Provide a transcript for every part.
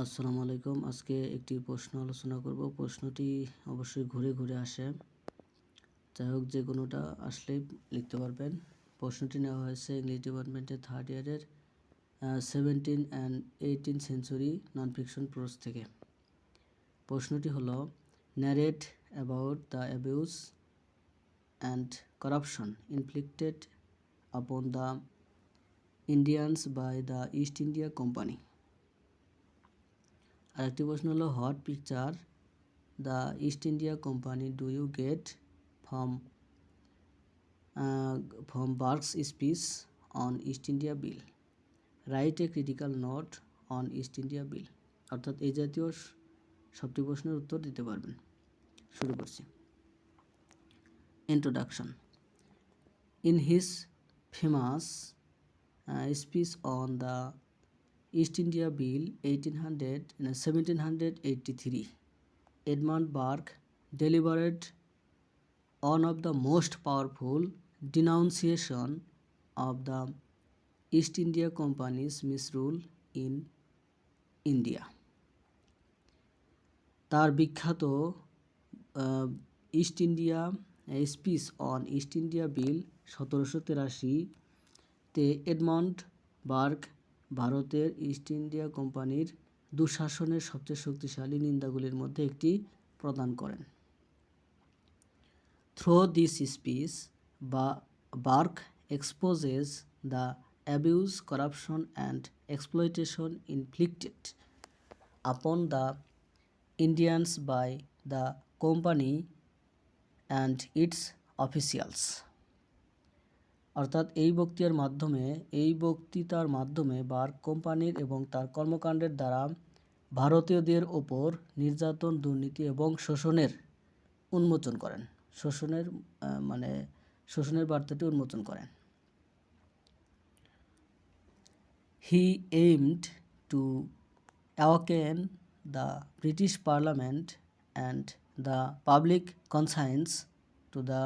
আসসালামু আলাইকুম। আজকে একটি প্রশ্ন আলোচনা করব। প্রশ্নটি অবশ্যই ঘুরে ঘুরে আসে, যাই হোক যে কোনোটা আসলেই লিখতে পারবেন। প্রশ্নটি নেওয়া হয়েছে ইংলিশ ডিপার্টমেন্টের থার্ড ইয়ারের 17 and 18 century non fiction prose থেকে। প্রশ্নটি হলো, narrate about the abuse and corruption inflicted upon the Indians by the East India Company. আরেকটি প্রশ্ন হলো, what picture the East India Company do you get from Burke's speech on East India Bill? Write a critical note on East India Bill. অর্থাৎ এই জাতীয় সবটি প্রশ্নের উত্তর দিতে পারবেন। শুরু করছি। Introduction. In his famous speech on the East India Bill 1783, Edmund Burke delivered one of the most powerful denunciation of the East India Company's misrule in India. তার বিখ্যাত East India speech on East India Bill 1783-তে Edmund Burke ভারতের East India কোম্পানির দুঃশাসনের সবচেয়ে শক্তিশালী নিন্দাগুলির মধ্যে একটি প্রদান করেন। Through this speech, Burke exposes the abuse, corruption, and exploitation inflicted upon the Indians by the company and its officials. অর্থাৎ এই বক্তৃতার মাধ্যমে বার্গ কোম্পানির এবং তার কর্মকাণ্ডের দ্বারা ভারতীয়দের ওপর নির্যাতন, দুর্নীতি এবং শোষণের উন্মোচন করেন। শোষণের বার্তাটি উন্মোচন করেন। He aimed to awaken the British Parliament and the public conscience to the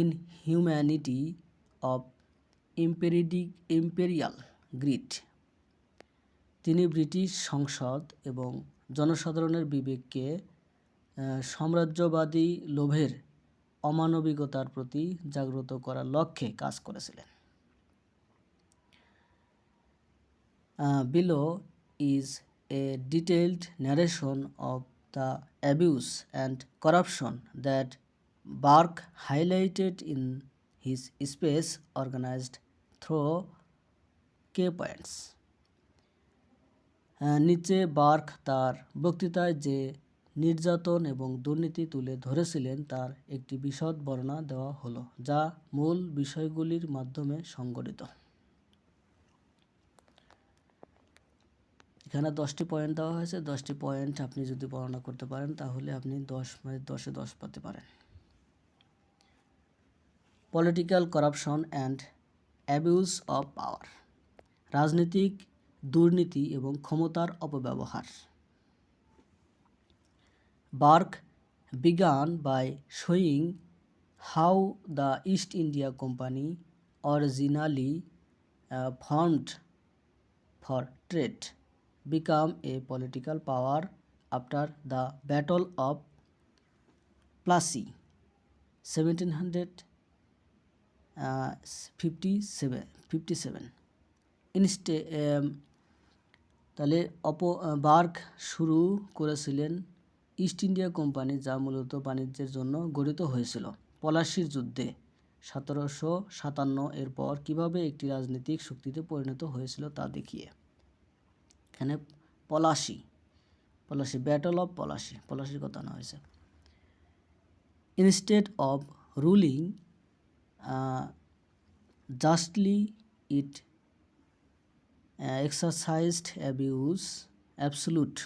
inhumanity of imperial greed. তিনি ব্রিটিশ সংসদ এবং জনসাধারণের বিবেককে সাম্রাজ্যবাদী লোভের অমানবিকতার প্রতি জাগ্রত করার লক্ষ্যে কাজ করেছিলেন। Below is a detailed narration of the abuse and corruption that Burke highlighted in his speech organized through key points. নিচে বার্ক তার বক্তৃতায় যে নির্যাতন এবং দুর্নীতি তুলে ধরেছিলেন তার একটি বিশদ বর্ণনা দেওয়া হলো, যা মূল বিষয়গুলির মাধ্যমে সংগঠিত। এখানে 10টি পয়েন্ট দেওয়া হয়েছে। 10টি পয়েন্ট আপনি যদি বর্ণনা করতে পারেন তাহলে আপনি 10-এ 10 পেতে পারেন। Political corruption and abuse of power, রাজনৈতিক দুর্নীতি এবং ক্ষমতার অপব্যবহার। Burke began by showing how the East India Company, originally formed for trade, became a political power after the Battle of Plassey 1757. তাহলে বার্ক শুরু করেছিলেন ইস্ট ইন্ডিয়া কোম্পানি, যা মূলত বাণিজ্যের জন্য গঠিত হয়েছিল। পলাশির যুদ্ধে 1757 এর পর কিভাবে একটি রাজনৈতিক শক্তিতে পরিণত হয়েছিল তা দেখিয়ে। এখানে পলাশি ব্যাটল অফ পলাশির কথা আনা হয়েছে। Instead of ruling justly it exercised absolute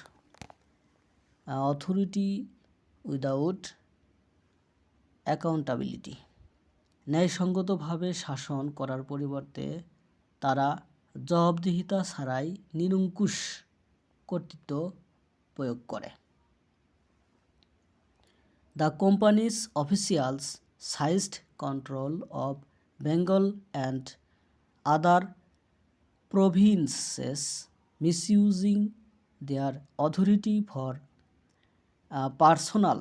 authority without accountability. ন্যায়সঙ্গতভাবে শাসন করার পরিবর্তে তারা জবাবদিহিতা ছাড়াই নিরঙ্কুশ কর্তৃত্ব প্রয়োগ করে। The company's officials seized control of Bengal and other provinces, misusing their authority for personal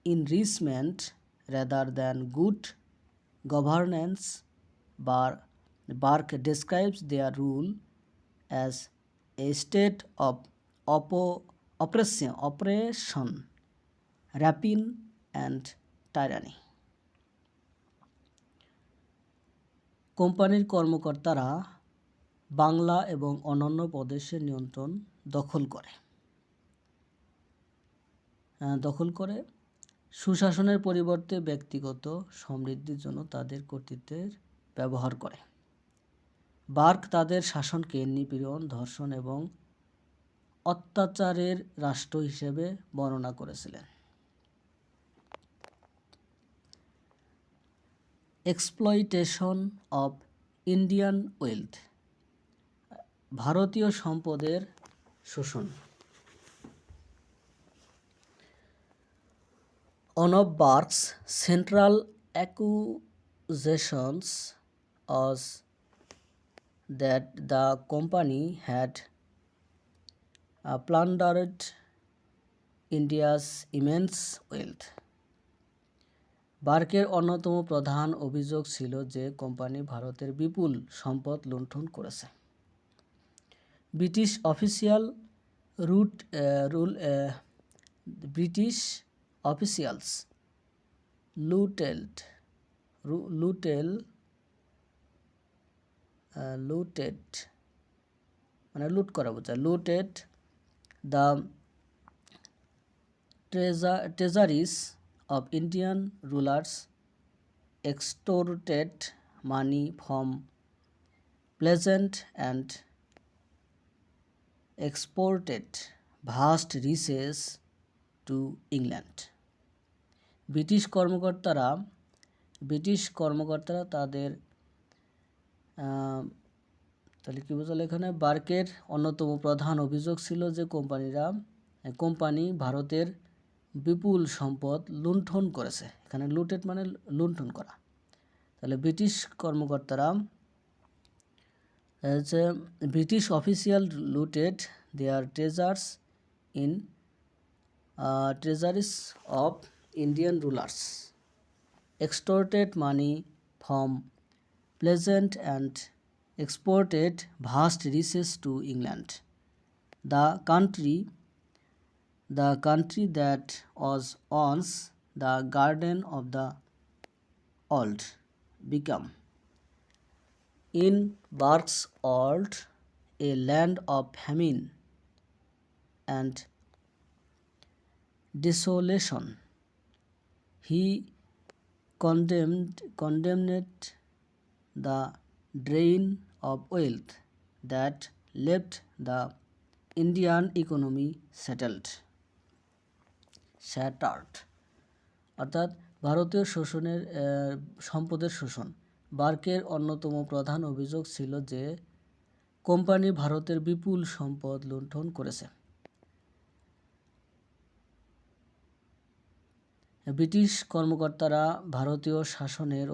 enrichment rather than good governance. Burke describes their rule as a state of oppression, rapine, and tyranny. কোম্পানির কর্মকর্তারা বাংলা এবং অন্যান্য প্রদেশের নিয়ন্ত্রণ দখল করে সুশাসনের পরিবর্তে ব্যক্তিগত সমৃদ্ধির জন্য তাদের কর্তৃত্বের ব্যবহার করে। বার্ক তাদের শাসনকে নিপীড়ন, ধর্ষণ এবং অত্যাচারের রাষ্ট্র হিসেবে বর্ণনা করেছিলেন। এক্সপ্লয়টেশন অফ ইন্ডিয়ান ওয়েলথ, ভারতীয় সম্পদের শোষণ। One of Burke's central accusations was that the company had plundered India's immense wealth. বার্কের অন্যতম প্রধান অভিযোগ ছিল যে কোম্পানি ভারতের বিপুল সম্পদ লুণ্ঠন করেছে। ব্রিটিশ অফিসিয়ালস লুটেড মানে লুট করা বোঝায়, looted the treasuries of Indian rulers, extorted money from peasant and exported vast riches to England. British কর্মকর্তারা তাদের তাহলে কি বোঝালো এখানে? বার্কের অন্যতম প্রধান অভিযোগ ছিল যে কোম্পানি ভারতের বিপুল সম্পদ লুণ্ঠন করেছে। এখানে লুটেড মানে লুণ্ঠন করা। তাহলে British official looted their treasuries of Indian rulers, extorted money from peasant and exported vast riches to England. The country that was once the garden of the world became, in Burke's world, a land of famine and desolation. He condemned the drain of wealth that left the Indian economy shattered. অর্থাৎ ভারতীয় সম্পদের শোষণ। বার্কের অন্যতম প্রধান অভিযোগ ছিল যে company ভারতের বিপুল সম্পদ লুণ্ঠন করেছে। ব্রিটিশ কর্মকর্তারা ভারতীয় শাসনের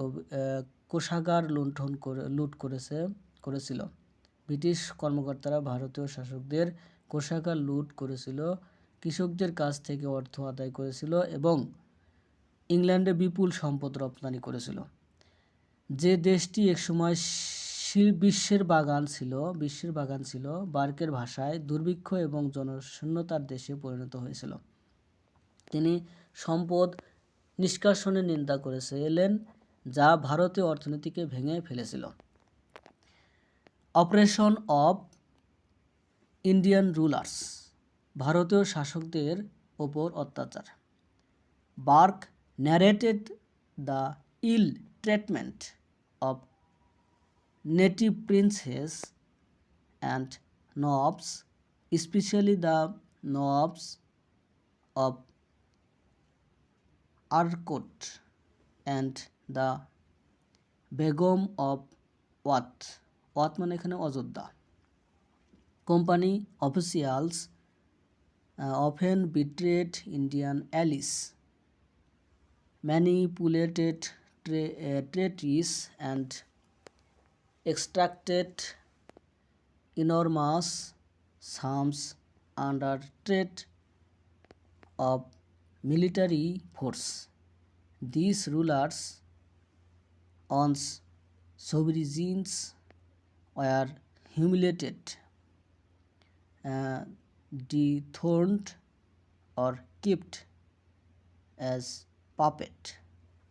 কোষাগার লুট করেছিল। ব্রিটিশ কর্মকর্তারা ভারতীয় শাসকদের কোষাগার লুট করেছিল, কৃষকদের কাছ থেকে অর্থ আদায় করেছিল এবং ইংল্যান্ডে বিপুল সম্পদ রপ্তানি করেছিল। যে দেশটি একসময় বিশ্বের বাগান ছিল, বার্কের ভাষায় দুর্ভিক্ষ এবং জনশূন্যতার দেশে পরিণত হয়েছিল। তিনি সম্পদ নিষ্কাশনের নিন্দা করেছিলেন, যা ভারতীয় অর্থনীতিকে ভেঙে ফেলেছিল। অপারেশন অফ ইন্ডিয়ান রুলার্স, ভারতীয় শাসকদের ওপর অত্যাচার। Burke narrated the ill treatment of native princes and nobs, especially the nobs of Arcot and the Begum of Wath মানে এখানে Ayodhya. Company officials often betrayed Indian allies, manipulated treaties and extracted enormous comes under threat of military force. These rulers, once sovereigns, were humiliated, dethroned, or kept as puppet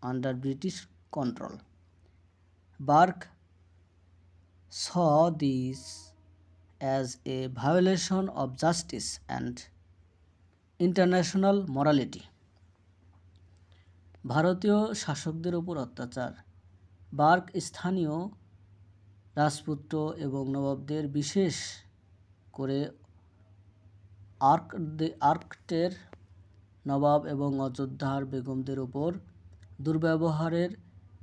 under British control. Burke saw this as a violation of justice and international morality. ভারতীয় শাসকদের উপর অত্যাচার। Bark স্থানীয় রাজপুত্র এবং নবাবদের, বিশেষ করে আর্কটের নবাব এবং অযোধ্যার বেগমদের উপর দুর্ব্যবহারের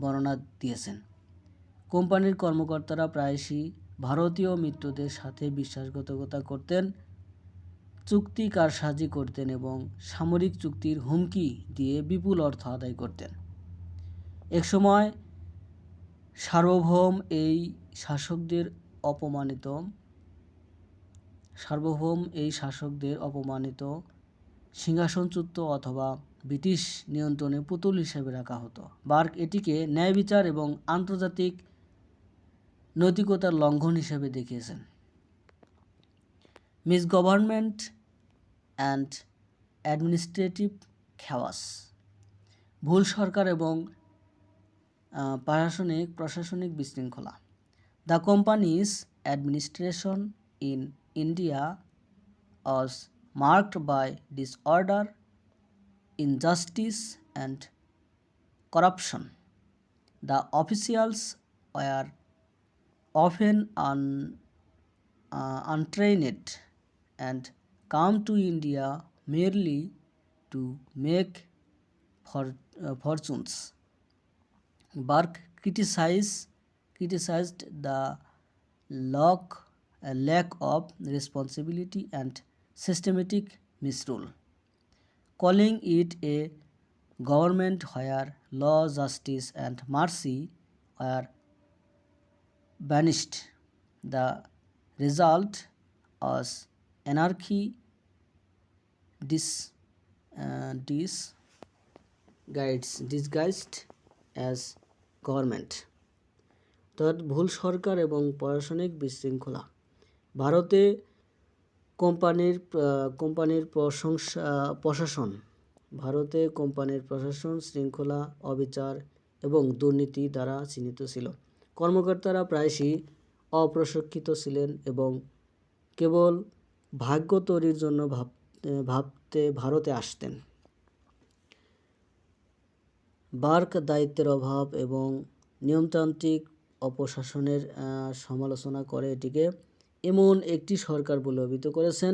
বর্ণনা দিয়েছেন। কোম্পানির কর্মকর্তারা প্রায়শই ভারতীয় মিত্রদের সাথে বিশ্বাসঘাতকতা করতেন, চুক্তি কারসাজি করতেন এবং সামরিক চুক্তির হুমকি দিয়ে বিপুল অর্থ আদায় করতেন। একসময় সার্বভৌম এই শাসকদের অপমানিত সিংহাসনচ্যুত অথবা ব্রিটিশ নিয়ন্ত্রণে পুতুল হিসেবে রাখা হতো। বার্ক এটিকে ন্যায় বিচার এবং আন্তর্জাতিক নৈতিকতার লঙ্ঘন হিসেবে দেখিয়েছেন। মিসগভর্নমেন্ট অ্যান্ড অ্যাডমিনিস্ট্রেটিভ খেওয়াস। ভুল সরকার এবং প্রশাসনিক বিশৃঙ্খলা। The companies administration in India was marked by disorder, injustice, and corruption. The officials were often untrained and come to India merely to make fortunes. Burke criticized the lack of responsibility and systematic misrule, calling it a government where law, justice, and mercy were banished. The result was anarchy disguised as government. অর্থাৎ ভুল সরকার এবং প্রশাসনিক বিশৃঙ্খলা। ভারতে কোম্পানির প্রশাসন শৃঙ্খলা, অবিচার এবং দুর্নীতি দ্বারা চিহ্নিত ছিল। কর্মকর্তারা প্রায়শই অপ্রশিক্ষিত ছিলেন এবং কেবল ভাগ্য তৈরির জন্য ভারতে আসতেন। বার্ক দায়িত্বের অভাব এবং নিয়মতান্ত্রিক অপশাসনের সমালোচনা করে এটিকে এমন একটি সরকার বলে অভিহিত করেছেন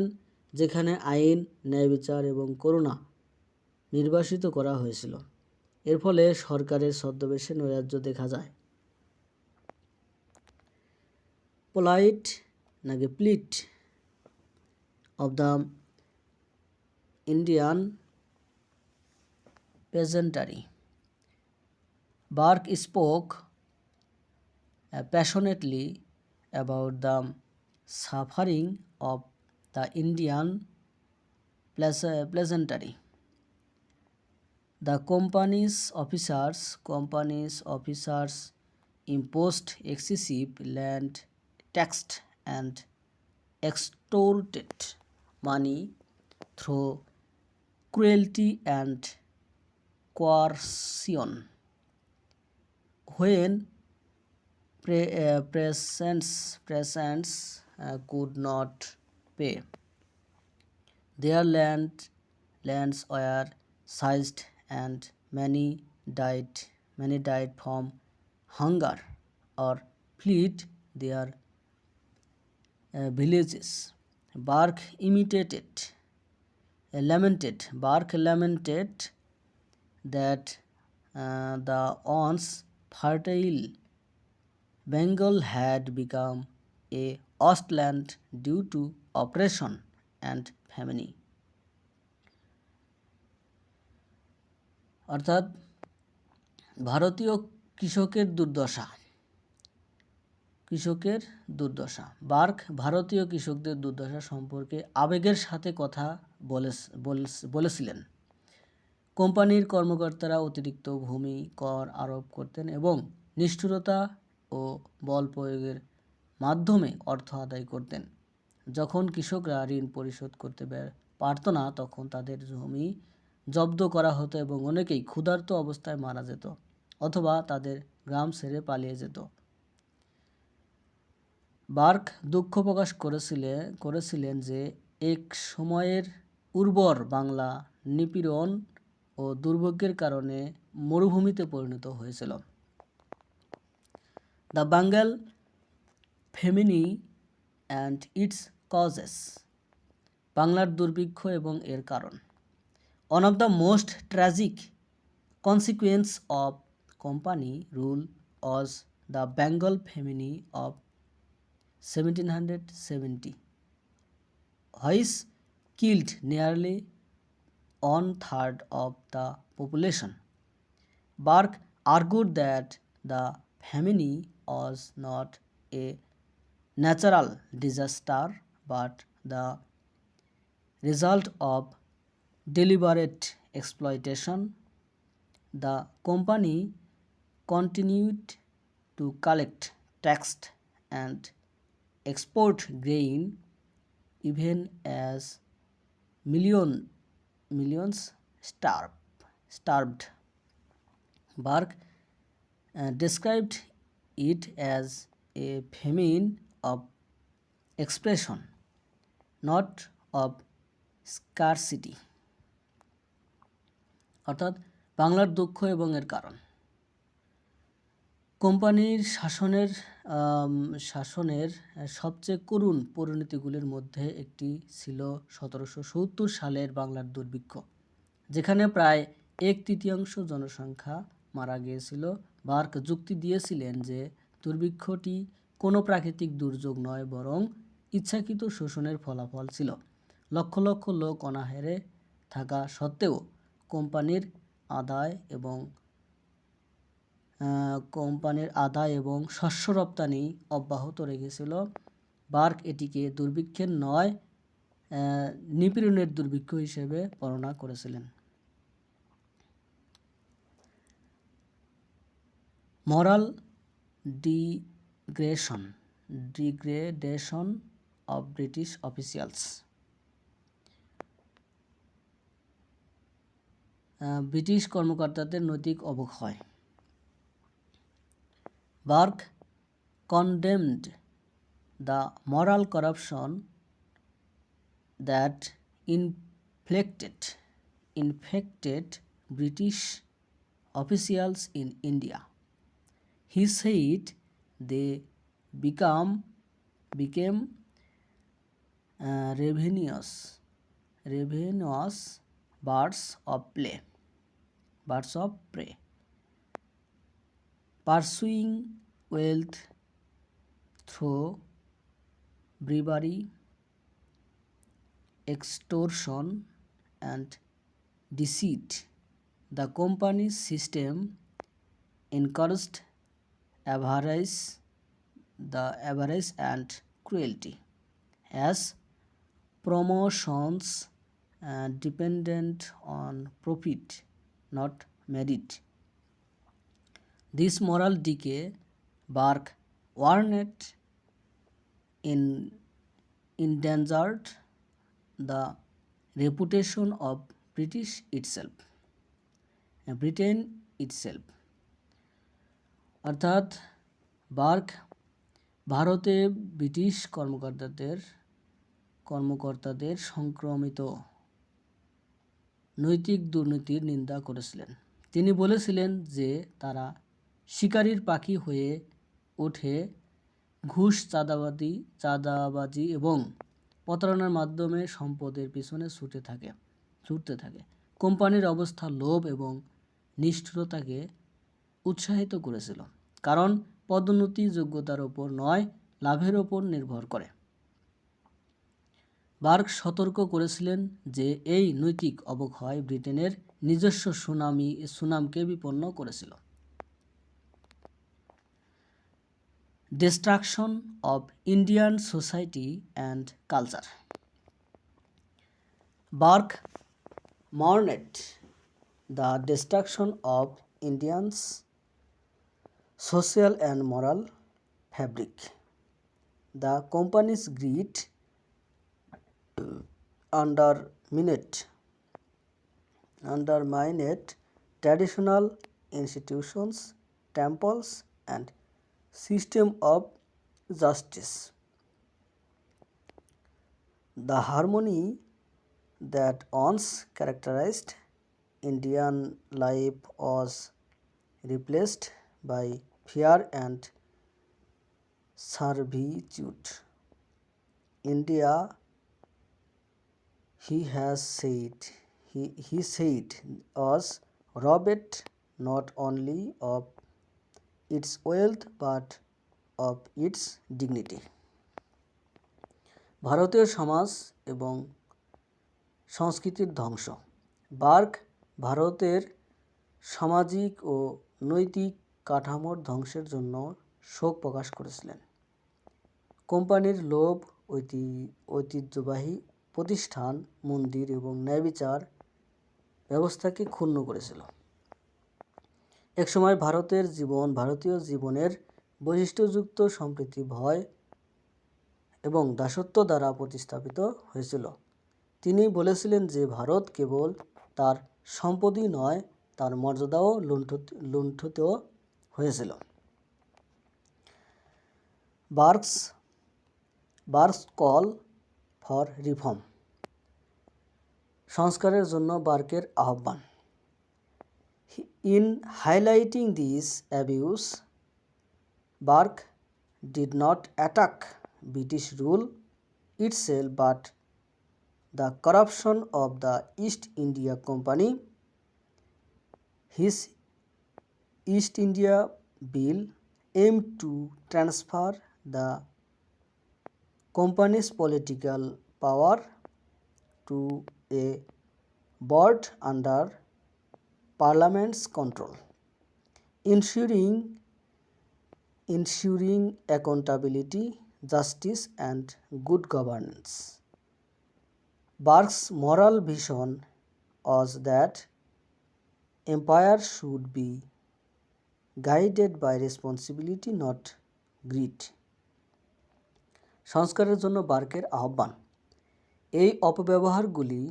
যেখানে আইন, ন্যায় বিচার এবং করুণা নির্বাসিত করা হয়েছিল। এর ফলে সরকারের ছদ্মবেশে নৈরাজ্য দেখা যায়। Pleat of the Indian peasantry. Burke spoke passionately about the suffering of the Indian peasantry. The company's officers imposed excessive land tax and extorted money through cruelty and coercion. When peasants could not pay, their lands were seized and many died from hunger or fled their villages. Burke lamented that the once fertile Bengal had become a wasteland due to oppression and famine. অর্থাৎ ভারতীয় কৃষকের দুর্দশা। কৃষকের দুর্দশা। Bark ভারতীয় কৃষকদের দুর্দশা সম্পর্কে আবেগের সাথে কথা বলেছিলেন। কোম্পানির কর্মকর্তারা অতিরিক্ত ভূমি কর আরোপ করতেন এবং নিষ্ঠুরতা ও বল প্রয়োগের মাধ্যমে অর্থ আদায় করতেন। যখন কৃষকরা ঋণ পরিশোধ করতে পারত না, তখন তাদের জমি জব্দ করা হতো এবং অনেকেই ক্ষুধার্ত অবস্থায় মারা যেত অথবা তাদের গ্রাম ছেড়ে পালিয়ে যেত। বার্ক দুঃখ প্রকাশ করেছিলেন যে এক সময়ের উর্বর বাংলা নিপীড়ন ও দুর্ভিক্ষের কারণে মরুভূমিতে পরিণত হয়েছিল। The Bengal Famine and Its Causes, বাংলার দুর্ভিক্ষ এবং এর কারণ। One of the most tragic consequence of company rule was the Bengal famine of 1770, which killed nearly 1/3 of the population. Burke argued that the famine was not a natural disaster but the result of deliberate exploitation. The company continued to collect tax and export grain even as millions starved. Burke described it as a famine of expression, not of scarcity. অর্থাৎ বাংলার দুঃখ এবং এর কারণ। কোম্পানির শাসনের সবচেয়ে করুণ পরিণতিগুলির মধ্যে একটি ছিল 1770 সালের বাংলার দুর্ভিক্ষ, যেখানে প্রায় 1/3 জনসংখ্যা মারা গিয়েছিল। বার্ক যুক্তি দিয়েছিলেন যে দুর্ভিক্ষটি কোনো প্রাকৃতিক দুর্যোগ নয়, বরং ইচ্ছাকৃত শোষণের ফলাফল ছিল। লক্ষ লক্ষ লোক অনাহারে থাকা সত্ত্বেও কোম্পানির আদায় এবং শস্য রপ্তানি অব্যাহত রেখেছিল। বার্ক এটিকে দুর্ভিক্ষের নয়, নিপীড়নের দুর্ভিক্ষ হিসেবে বর্ণনা করেছিলেন। Moral degradation of British officials, British কর্মকর্তাদের নৈতিক অবক্ষয়। Burke condemned the moral corruption that infected British officials in India. He said they became ravenous birds of prey, pursuing wealth through bribery, extortion, and deceit. The company's system encouraged avarice and cruelty, as promotions dependent on profit, not merit. This moral decay, Burke warned, endangered the reputation of Britain itself. অর্থাৎ bark ভারতে British কর্মকর্তাদের সংক্রমিত নৈতিক দুর্নীতির নিন্দা করেছিলেন। তিনি বলেছিলেন যে তারা শিকারীর পাখি হয়ে ওঠে, ঘুষ, চাঁদাবাজি এবং প্রতারণার মাধ্যমে সম্পদের পিছনে ছুটতে থাকে। কোম্পানির অবস্থা লোভ এবং নিষ্ঠুরতাকে উৎসাহিত করেছিল, কারণ পদোন্নতি যোগ্যতার ওপর নয়, লাভের ওপর নির্ভর করে। বার্ক সতর্ক করেছিলেন যে এই নৈতিক অবক্ষয় ব্রিটেনের নিজস্ব সুনামকে বিপন্ন করেছিল। destruction of Indian society and culture. Burke mourned the destruction of Indians' social and moral fabric. The company's greed undermined traditional institutions, temples, and system of justice. The harmony that once characterized Indian life was replaced by fear and servitude. India, he said, was robbed not only of its wealth but of its dignity. ভারতীয় সমাজ এবং সংস্কৃতির ধ্বংস। Bark ভারতের সামাজিক ও নৈতিক কাঠামোর ধ্বংসের জন্য শোক প্রকাশ করেছিলেন। কোম্পানির লোভ, ঐতিহ্যবাহী প্রতিষ্ঠান, মন্দির এবং ন্যায়বিচার ব্যবস্থাকে ক্ষুণ্ণ করেছিল। একসময় ভারতীয় জীবনের বৈশিষ্ট্যযুক্ত সম্প্রীতি, ভয় এবং দাসত্ব দ্বারা প্রতিস্থাপিত হয়েছিল। তিনি বলেছিলেন যে ভারত কেবল তার সম্পদই নয়, তার মর্যাদাও লুণ্ঠিত হয়েছিল। Barks call for reform. সংস্কারের জন্য বার্কের আহ্বান। In highlighting this abuse, Burke did not attack British rule itself but the corruption of the East India Company. His East India Bill aimed to transfer the company's political power to a board under Parliament's control, ensuring accountability, justice, and good governance. Burke's moral vision was that empire should be guided by responsibility, not greed. সংস্কারের জন্য বার্কের আহ্বান। এই অপব্যবহারগুলি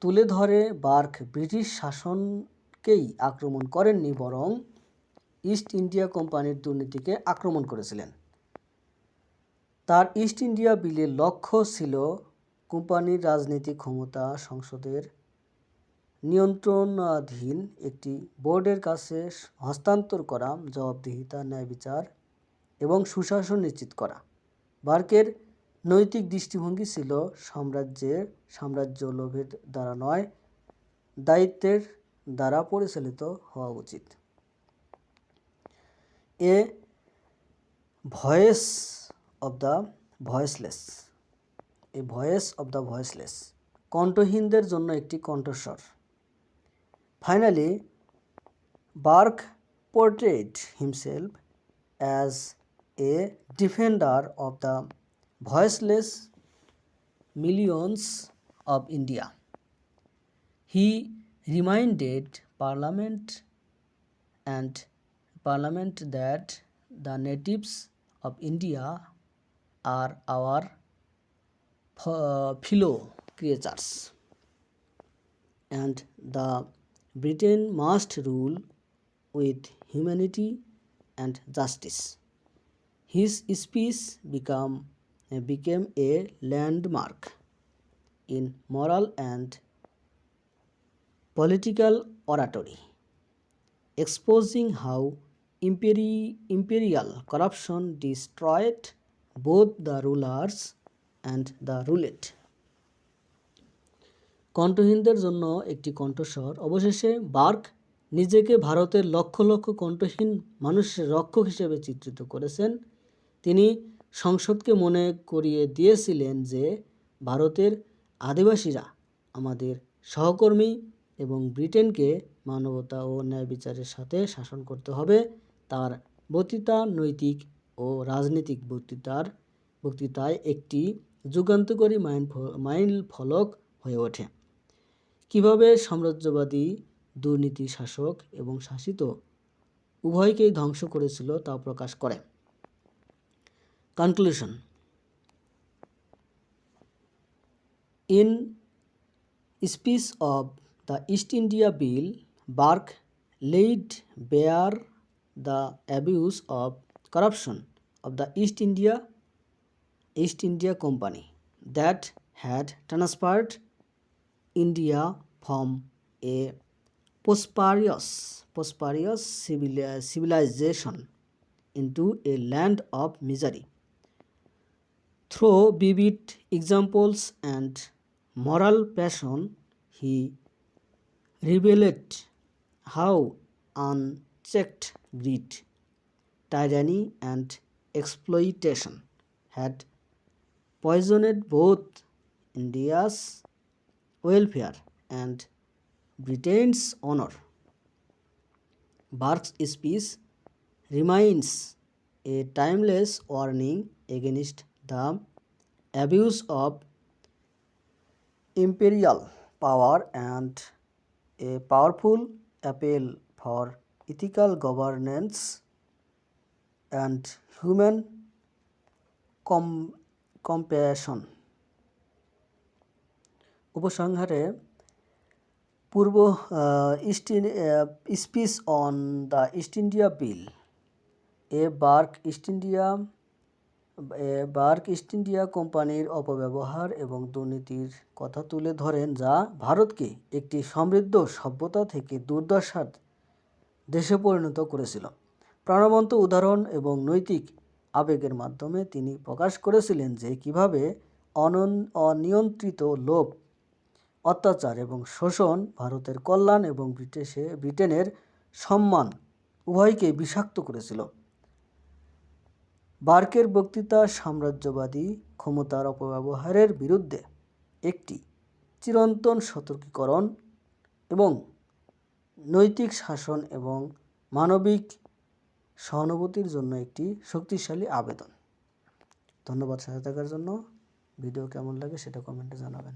তুলে ধরে bark British শাসনকেই আক্রমণ করেননি, বরং east India কোম্পানির দুর্নীতিকে আক্রমণ করেছিলেন। তার ইস্ট ইন্ডিয়া বিলের লক্ষ্য ছিল কোম্পানির রাজনৈতিক ক্ষমতা সংসদের নিয়ন্ত্রণাধীন একটি বোর্ডের কাছে হস্তান্তর করা, জবাবদিহিতা, ন্যায়বিচার এবং সুশাসন নিশ্চিত করা। বার্কের নৈতিক দৃষ্টিভঙ্গি ছিল সাম্রাজ্য লোভের দ্বারা নয়, দায়িত্বের দ্বারা পরিচালিত হওয়া উচিত। এ ভয়েস অব দ্য ভয়েসলেস। কণ্ঠহীনদের জন্য একটি কণ্ঠস্বর। Finally, Burke portrayed himself as a defender of the voiceless millions of India. He reminded Parliament that the natives of India are our fellow creatures, and the Britain must rule with humanity and justice. His speech became a landmark in moral and political oratory, exposing how imperial corruption destroyed both the rulers and the ruled. কণ্ঠহীনদের জন্য একটি কণ্ঠস্বর। অবশেষে bark নিজেকে ভারতের লক্ষ লক্ষ কণ্ঠহীন মানুষের রক্ষক হিসেবে চিত্রিত করেছেন। তিনি সংসদকে মনে করিয়ে দিয়েছিলেন যে ভারতের আদিবাসীরা আমাদের সহকর্মী এবং ব্রিটেনকে মানবতা ও ন্যায়বিচারের সাথে শাসন করতে হবে। তার বক্তৃতা নৈতিক ও রাজনৈতিক বক্তৃতায় একটি যুগান্তকারী মাইলফলক হয়ে ওঠে। কিভাবে সাম্রাজ্যবাদী দুর্নীতি শাসক এবং শাসিত উভয়কেই ধ্বংস করেছিল তা প্রকাশ করে। Conclusion. In Speech of the East India Bill, Burke laid bare the abuse of corruption of the East India Company that had transferred India from a prosperous civilization into a land of misery. Through vivid examples and moral passion, he revealed how unchecked greed, tyranny, and exploitation had poisoned both India's welfare and Britain's honor. Burke's speech remains a timeless warning against the abuse of imperial power and a powerful appeal for ethical governance and human compassion. উপসংহারে speech on the East India Bill, Burke East India কোম্পানির অপব্যবহার এবং দুর্নীতির কথা তুলে ধরেন, যা ভারতকে একটি সমৃদ্ধ সভ্যতা থেকে দুর্দশার দেশে পরিণত করেছিল। প্রাণবন্ত উদাহরণ এবং নৈতিক আবেগের মাধ্যমে তিনি প্রকাশ করেছিলেন যে কিভাবে অনিয়ন্ত্রিত লোভ, অত্যাচার এবং শোষণ ভারতের কল্যাণ এবং ব্রিটেনের সম্মান উভয়কেই বিষাক্ত করেছিল। বার্কের বক্তৃতা সাম্রাজ্যবাদী ক্ষমতার অপব্যবহারের বিরুদ্ধে একটি চিরন্তন সতর্কীকরণ এবং নৈতিক শাসন এবং মানবিক সহানুভূতির জন্য একটি শক্তিশালী আবেদন। ধন্যবাদ সাথে থাকার জন্য। ভিডিও কেমন লাগে সেটা কমেন্টে জানাবেন।